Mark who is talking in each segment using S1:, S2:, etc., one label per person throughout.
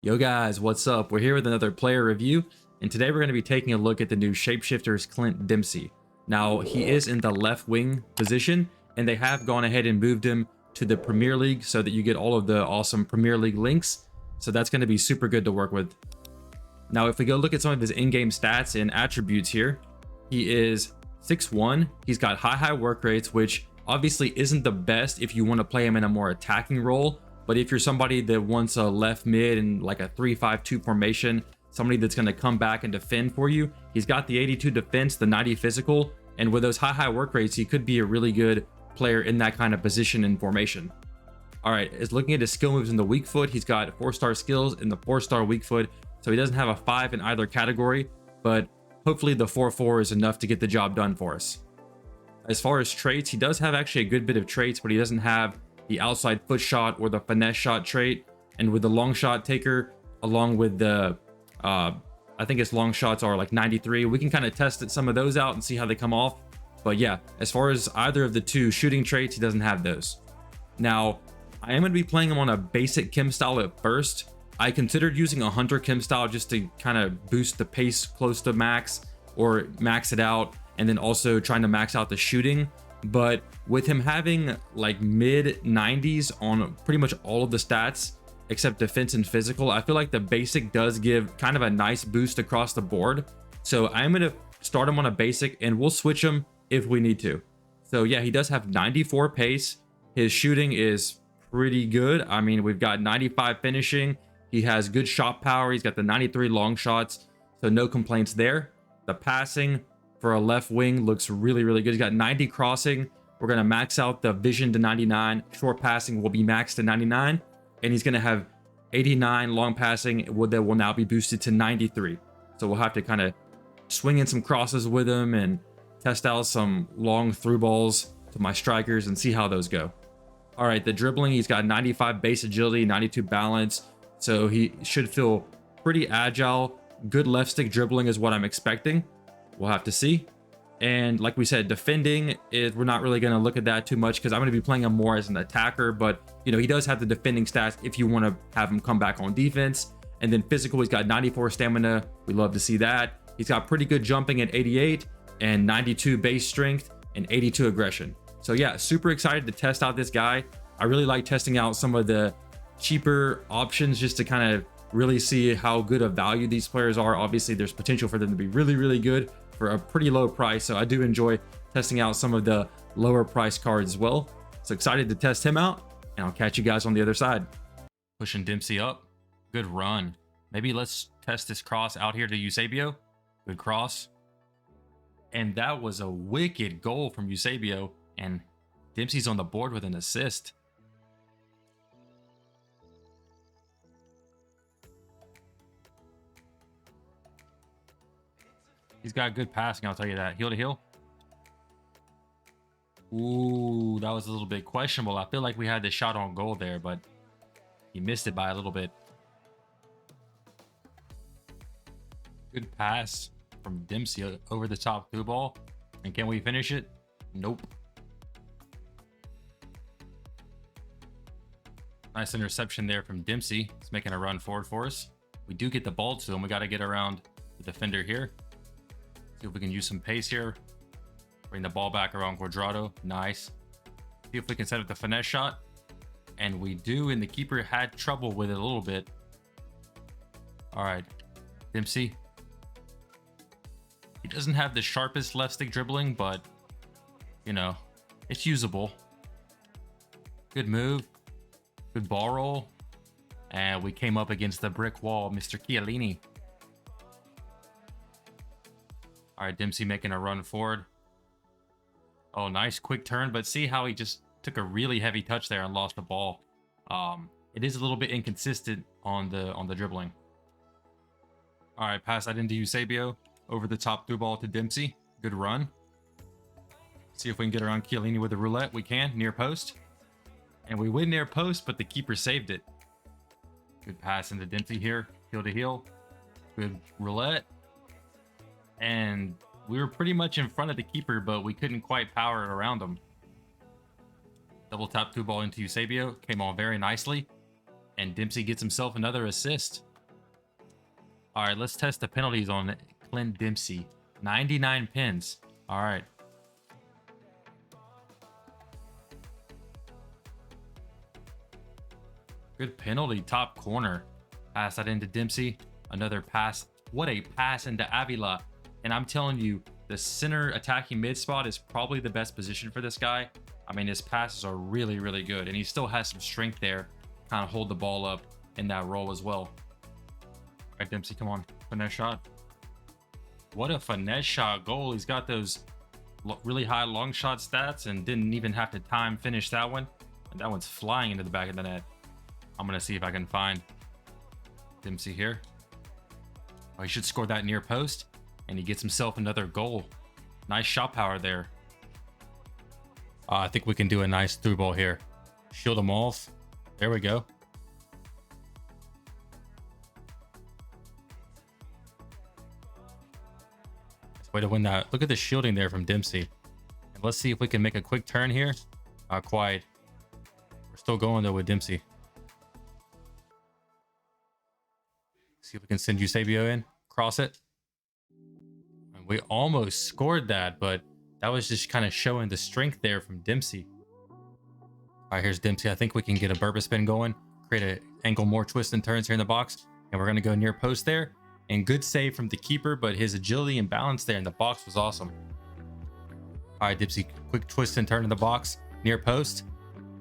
S1: Yo guys, what's up? We're here with another player review, and today we're going to be taking a look at the new Shapeshifters Dempsey. Now, he is in the left wing position, and they have gone ahead and moved him to the Premier League so that you get all of the awesome Premier League links. So that's going to be super good to work with. Now, if we go look at some of his in-game stats and attributes here, he is 6'1". He's got high work rates, which obviously isn't the best if you want to play him in a more attacking role. But if you're somebody that wants a left mid and like a 3-5-2 formation, somebody that's going to come back and defend for you, he's got the 82 defense, the 90 physical, and with those high work rates, he could be a really good player in that kind of position and formation. All right, is looking at his skill moves in the weak foot, he's got 4-star skills in the 4-star weak foot, so he doesn't have a 5 in either category, but hopefully the 4-4 is enough to get the job done for us. As far as traits, he does have actually a good bit of traits, but he doesn't have the outside foot shot or the finesse shot trait. And with the long shot taker, along with the I think his long shots are like 93, we can kind of test some of those out and see how they come off. But yeah, as far as either of the two shooting traits, he doesn't have those. Now, I am going to be playing him on a basic chem style at first. I considered using a hunter chem style just to kind of boost the pace close to max or max it out, and then also trying to max out the shooting. But with him having like mid 90s on pretty much all of the stats except defense and physical, I feel like the basic does give kind of a nice boost across the board. So I'm going to start him on a basic and we'll switch him if we need to. So yeah, he does have 94 pace. His shooting is pretty good. I mean, we've got 95 finishing. He has good shot power. He's got the 93 long shots. So no complaints there. The passing for a left wing looks really good. He's got 90 crossing. We're going to max out the vision to 99. Short passing will be maxed to 99. And he's going to have 89 long passing that will now be boosted to 93. So we'll have to kind of swing in some crosses with him and test out some long through balls to my strikers and see how those go. All right, the dribbling, he's got 95 base agility, 92 balance. So he should feel pretty agile. Good left stick dribbling is what I'm expecting. We'll have to see. And like we said, defending is, we're not really going to look at that too much because I'm going to be playing him more as an attacker. But, you know, he does have the defending stats if you want to have him come back on defense. And then physical, he's got 94 stamina. We love to see that. He's got pretty good jumping at 88 and 92 base strength and 82 aggression. So yeah, super excited to test out this guy. I really like testing out some of the cheaper options just to kind of really see how good of value these players are. Obviously, there's potential for them to be really good for a pretty low price. So I do enjoy testing out some of the lower price cards as well. So excited to test him out, and I'll catch you guys on the other side. Pushing Dempsey up. Good run. Maybe let's test this cross out here to Eusebio. Good cross. And that was a wicked goal from Eusebio, and Dempsey's on the board with an assist. He's got good passing, I'll tell you that. Heel to heel. Ooh, that was a little bit questionable. I feel like we had the shot on goal there, but he missed it by a little bit. Good pass from Dempsey over the top through ball. And can we finish it? Nope. Nice interception there from Dempsey. He's making a run forward for us. We do get the ball to him. We got to get around the defender here. See if we can use some pace here. Bring the ball back around Quadrado. Nice. See if we can set up the finesse shot. And we do, and the keeper had trouble with it a little bit. All right. Dempsey. He doesn't have the sharpest left stick dribbling, but, you know, it's usable. Good move. Good ball roll. And we came up against the brick wall, Mr. Chiellini. All right, Dempsey making a run forward. Oh, nice quick turn, but see how he just took a really heavy touch there and lost the ball. It is a little bit inconsistent on the dribbling. All right, pass that into Eusebio. Over the top through ball to Dempsey. Good run. See if we can get around Chiellini with the roulette. We can, near post. And we win near post, but the keeper saved it. Good pass into Dempsey here. Heel to heel. Good roulette. And we were pretty much in front of the keeper, but we couldn't quite power it around him. Double tap through ball into Eusebio. Came on very nicely. And Dempsey gets himself another assist. All right, let's test the penalties on Clint Dempsey. 99 pins. All right. Good penalty, top corner. Pass that into Dempsey. Another pass. What a pass into Avila. And I'm telling you, the center attacking mid spot is probably the best position for this guy. I mean, his passes are really, really good. And he still has some strength there. Kind of hold the ball up in that role as well. All right, Dempsey, come on. Finesse shot. What a finesse shot goal. He's got those really high long shot stats and didn't even have to time finish that one. And that one's flying into the back of the net. I'm going to see if I can find Dempsey here. Oh, he should score that near post. And he gets himself another goal. Nice shot power there. I think we can do a nice through ball here. Shield him off. There we go. Nice way to win that. Look at the shielding there from Dempsey. And let's see if we can make a quick turn here. Not quite. We're still going though with Dempsey. See if we can send Eusebio in. Cross it. And we almost scored that, but that was just kind of showing the strength there from Dempsey. All right, here's Dempsey. I think we can get a Burba spin going. Create an ankle more twists and turns here in the box. And we're going to go near post there. And good save from the keeper, but his agility and balance there in the box was awesome. All right, Dempsey, quick twist and turn in the box. Near post.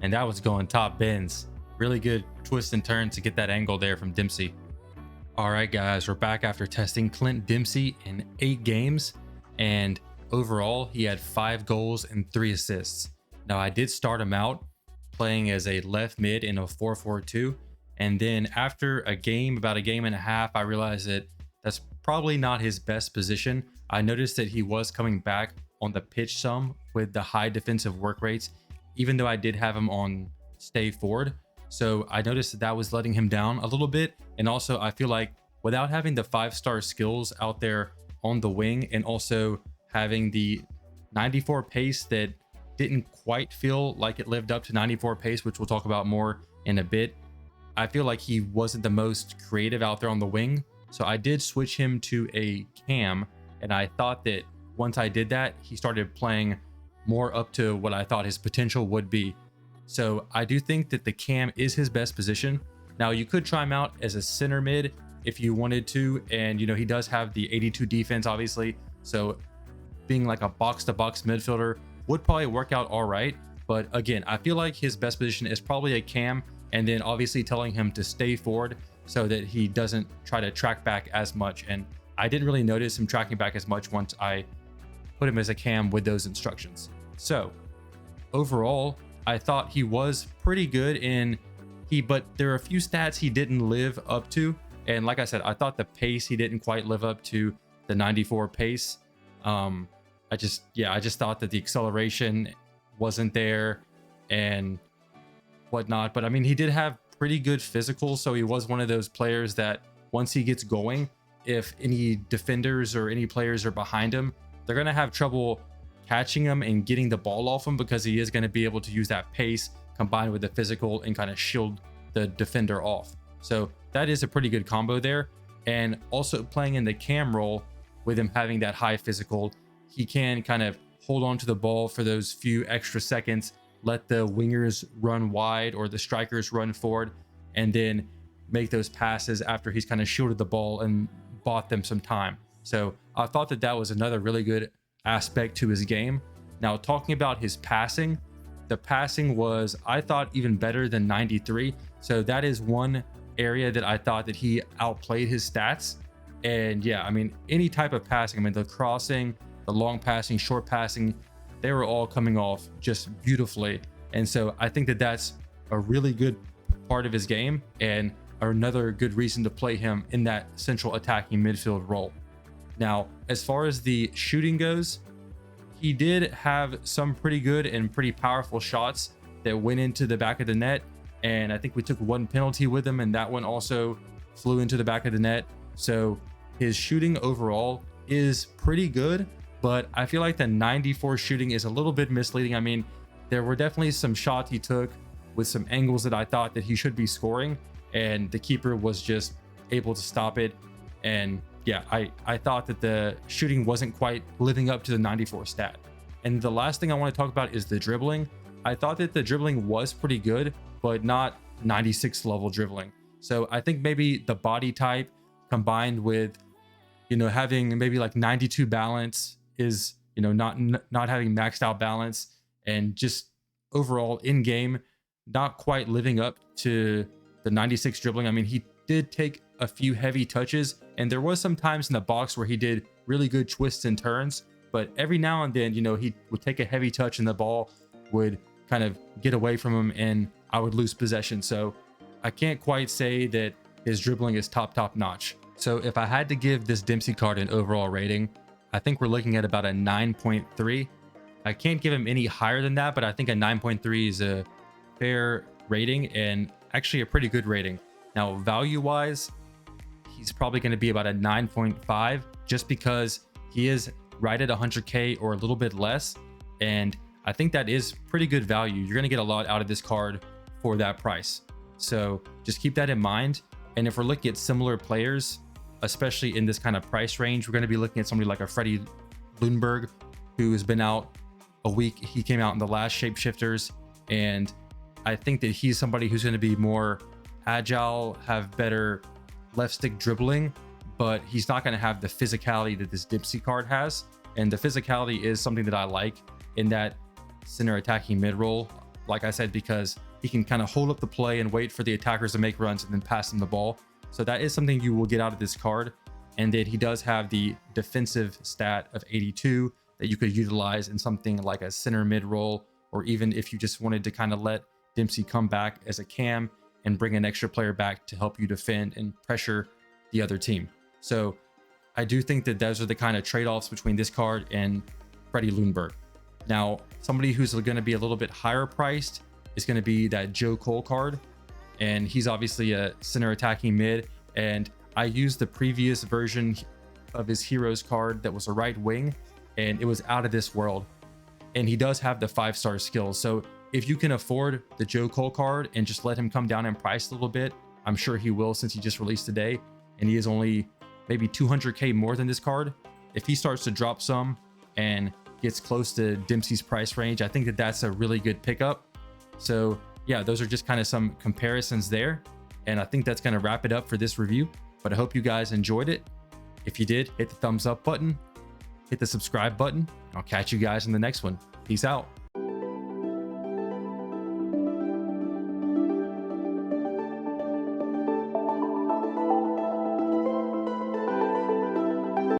S1: And that was going top bins. Really good twist and turn to get that angle there from Dempsey. All right, guys, we're back after testing Clint Dempsey in 8 games. And overall, he had 5 goals and 3 assists. Now, I did start him out playing as a left mid in a 4-4-2. And then after a game, about a game and a half, I realized that that's probably not his best position. I noticed that he was coming back on the pitch some with the high defensive work rates, even though I did have him on stay forward. So I noticed that was letting him down a little bit. And also, I feel like without having the 5-star skills out there on the wing and also having the 94 pace that didn't quite feel like it lived up to 94 pace, which we'll talk about more in a bit, I feel like he wasn't the most creative out there on the wing. So I did switch him to a cam, and I thought that once I did that, he started playing more up to what I thought his potential would be. So I do think that the cam is his best position. Now, you could try him out as a center mid if you wanted to, and you know, he does have the 82 defense, obviously. So being like a box-to-box midfielder would probably work out all right. But again, I feel like his best position is probably a cam, and then obviously telling him to stay forward so that he doesn't try to track back as much. And I didn't really notice him tracking back as much once I put him as a cam with those instructions. So overall, I thought he was pretty good but there are a few stats he didn't live up to. And like I said, I thought the pace, he didn't quite live up to the 94 pace. I just thought that the acceleration wasn't there and whatnot. But I mean, he did have pretty good physical. So he was one of those players that once he gets going, if any defenders or any players are behind him, they're going to have trouble catching him and getting the ball off him, because he is going to be able to use that pace combined with the physical and kind of shield the defender off. So that is a pretty good combo there. And also playing in the cam role with him having that high physical, he can kind of hold on to the ball for those few extra seconds, let the wingers run wide or the strikers run forward, and then make those passes after he's kind of shielded the ball and bought them some time. So I thought that that was another really good aspect to his game. Now, talking about his passing, the passing was, I thought, even better than 93. So that is one area that I thought that he outplayed his stats. And yeah, I mean, any type of passing, I mean, the crossing, the long passing, short passing, they were all coming off just beautifully. And so I think that that's a really good part of his game and another good reason to play him in that central attacking midfield role. Now, as far as the shooting goes, he did have some pretty good and pretty powerful shots that went into the back of the net. And I think we took one penalty with him, and that one also flew into the back of the net. So his shooting overall is pretty good, but I feel like the 94 shooting is a little bit misleading. I mean, there were definitely some shots he took with some angles that I thought that he should be scoring, and the keeper was just able to stop it. And yeah, I thought that the shooting wasn't quite living up to the 94 stat. And the last thing I want to talk about is the dribbling. I thought that the dribbling was pretty good, but not 96 level dribbling. So I think maybe the body type combined with, you know, having maybe like 92 balance is, you know, not having maxed out balance, and just overall in game not quite living up to the 96 dribbling. I mean, he did take a few heavy touches, and there was some times in the box where he did really good twists and turns, but every now and then, you know, he would take a heavy touch and the ball would kind of get away from him and I would lose possession. So I can't quite say that his dribbling is top notch. So if I had to give this Dempsey card an overall rating, I think we're looking at about a 9.3. I can't give him any higher than that, but I think a 9.3 is a fair rating and actually a pretty good rating. Now, value-wise, he's probably going to be about a 9.5 just because he is right at 100K or a little bit less. And I think that is pretty good value. You're going to get a lot out of this card for that price. So just keep that in mind. And if we're looking at similar players, especially in this kind of price range, we're going to be looking at somebody like a Freddie Lundberg, who has been out a week. He came out in the last Shapeshifters, and I think that he's somebody who's going to be more agile, have better left stick dribbling, but he's not going to have the physicality that this Dempsey card has. And the physicality is something that I like in that center attacking mid role, like I said, because he can kind of hold up the play and wait for the attackers to make runs and then pass them the ball. So that is something you will get out of this card. And then he does have the defensive stat of 82 that you could utilize in something like a center mid role, or even if you just wanted to kind of let Dempsey come back as a cam and bring an extra player back to help you defend and pressure the other team. So I do think that those are the kind of trade-offs between this card and Freddie Lundberg. Now, somebody who's going to be a little bit higher priced is going to be that Joe Cole card. And he's obviously a center attacking mid. And I used the previous version of his Heroes card that was a right wing, and it was out of this world. And he does have the 5-star skills. So if you can afford the Joe Cole card and just let him come down in price a little bit, I'm sure he will, since he just released today. And he is only maybe 200K more than this card. If he starts to drop some and gets close to Dempsey's price range, I think that that's a really good pickup. So yeah, those are just kind of some comparisons there. And I think that's going to wrap it up for this review. But I hope you guys enjoyed it. If you did, hit the thumbs up button, hit the subscribe button. I'll catch you guys in the next one. Peace out.